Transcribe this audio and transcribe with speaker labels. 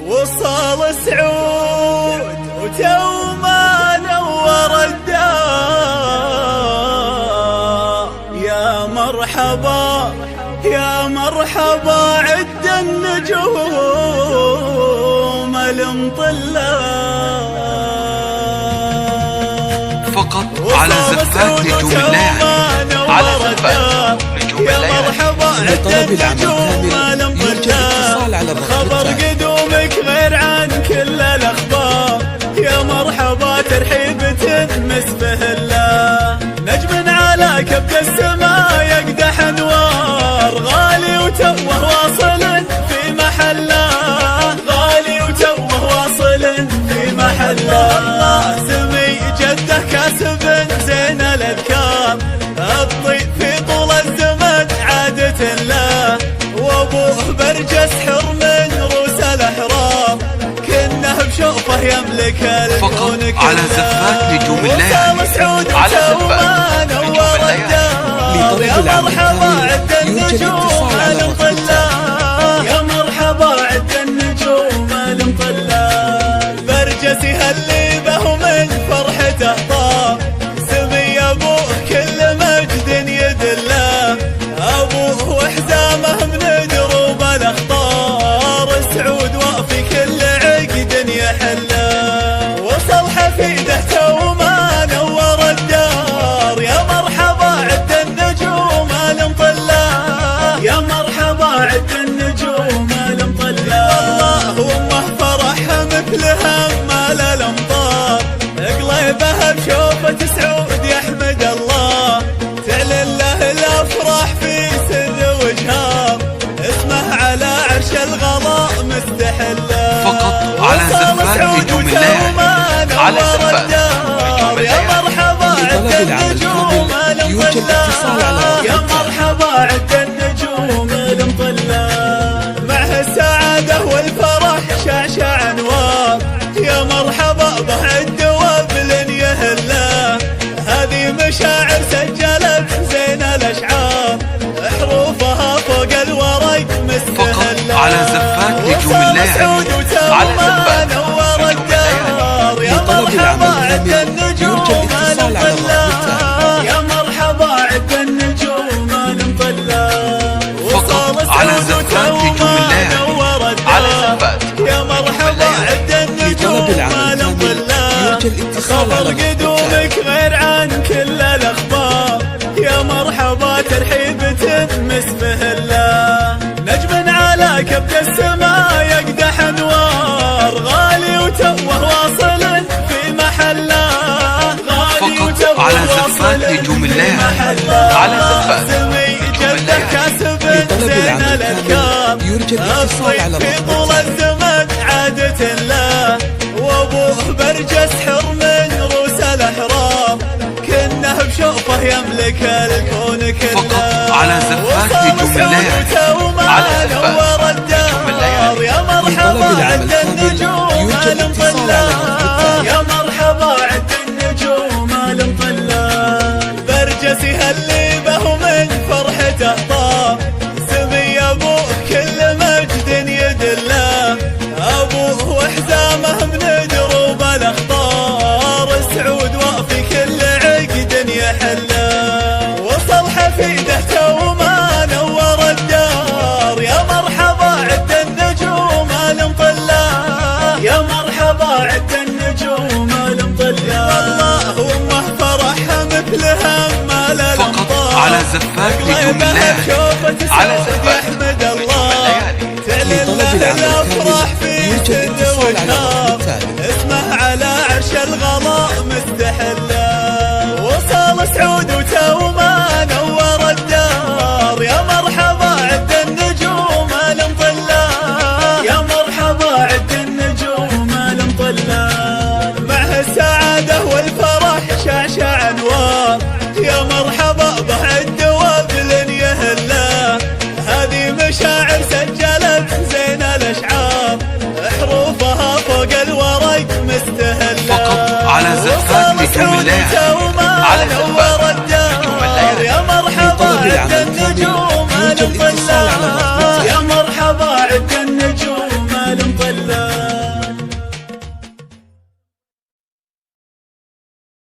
Speaker 1: وصال سعود وتو ما نور الدار. يا مرحبا يا مرحبا عد النجوم المطلة
Speaker 2: فقط على زفات نجوم الليالي، على زفات نجوم الليالي.
Speaker 1: لطلب النجوم المطلة خبر قدومك غير عن كل الأخبار. يا مرحبا ترحيبة مسبه الله، نجم على كبد السماء يقدح انوار. غالي وتوه واصل في محله، غالي وتوه واصل في محله. سمي جده كاسب زين الاذكار، الطيب في طول الزمن عادة له. وابوه برجس حر من روس الاحرار، كنه بشوفه يملك الكون كله.
Speaker 2: على زفات نجوم الليالي، على زفات نجوم الليالي.
Speaker 1: يا مرحبا عد النجوم المطلة، يا مرحبا عد النجوم المطلة. برجسي هاللي به من فرحته طار، سمي ابوه كل مجد يدله. ابوه وحزامه من دروب الاخطار، سعود وفي كل عقد يحله. وصل حفيده تو ما نور الدار. يا مرحبا عد النجوم المطلة، يا مرحبا عد النجوم المطلة. الله وامه فرحها مثلها مال الامطار، قليبها بشوفة سعود يحمد الله. تعلن له الافراح في سر وجهار، اسمه على عرش الغلاء مستحله.
Speaker 2: فقط على زفات نجوم الليالي، على زفات نجوم
Speaker 1: يا مرحبا عد النجوم المطلة، يا مرحبا عد النجوم المطلة. معه السعادة والفرح شعشع انوار، يا مرحبا به الدواب لن يهله. هذه مشاعر سجلت زين الاشعار، حروفها فوق الورق مستهله.
Speaker 2: فقط على زفات نجوم الليالي، على زفات نجوم الليالي.
Speaker 1: يا مرحبا عد النجوم المطلة، يا مرحبا عد النجوم المطلة.
Speaker 2: فقط على زفات نجوم الليالي، على زفات.
Speaker 1: يا مرحبا عد النجوم المطلة، خبر قدومك غير عن كل الاخبار. يا مرحبا ترحيبة مسبه الله، نجم على كبد السماء يقدح انوار. غالي وتوه واصل في محله، غالي وتوه
Speaker 2: على زفات نجوم الليالي، على زفات
Speaker 1: سمي جده كاسب زين الاذكار، الطيب في طول الزمن عادة له. وابوه برجس حر من روس الاحرار، كنه بشوفه يملك الكون كله.
Speaker 2: فقط على زفات نجوم الليالي، على زفات نجوم الليالي.
Speaker 1: يا مرحبا عد النجوم المطلة، يا مرحبا عد النجوم المطلة. برجسي هاللي به من فرحته طار، سمي ابوه كل مجد يدله. ابوه وحزامه من دروب الاخطار، سعود وفي كل عقد يحله. وصل حفيده تو ما نور الدار، يا مرحبا عد النجوم المطلة، يا مرحبا عد النجوم المطلة. الله وامه فرحها مثلها مال الامطار،
Speaker 2: فقط على زفات نجوم الليالي، على زفات
Speaker 1: يحمد
Speaker 2: نجوم
Speaker 1: الله.
Speaker 2: الليالي.
Speaker 1: تعلن له الافراح في سر وجهار، اسمه على عرش الغلاء مستحله. وصال سعود وتو ما نور الدار. يا مرحبا عد النجوم المطلة، يا مرحبا عد النجوم المطلة. معه السعادة والفرح شعشع انوار، يا مرحبا به الدواب لن يهله. هذه مشاعر سجلت زين الاشعار، حروفها فوق الورق مستهله.
Speaker 2: فقط على زفات نجوم الليالي، على زفات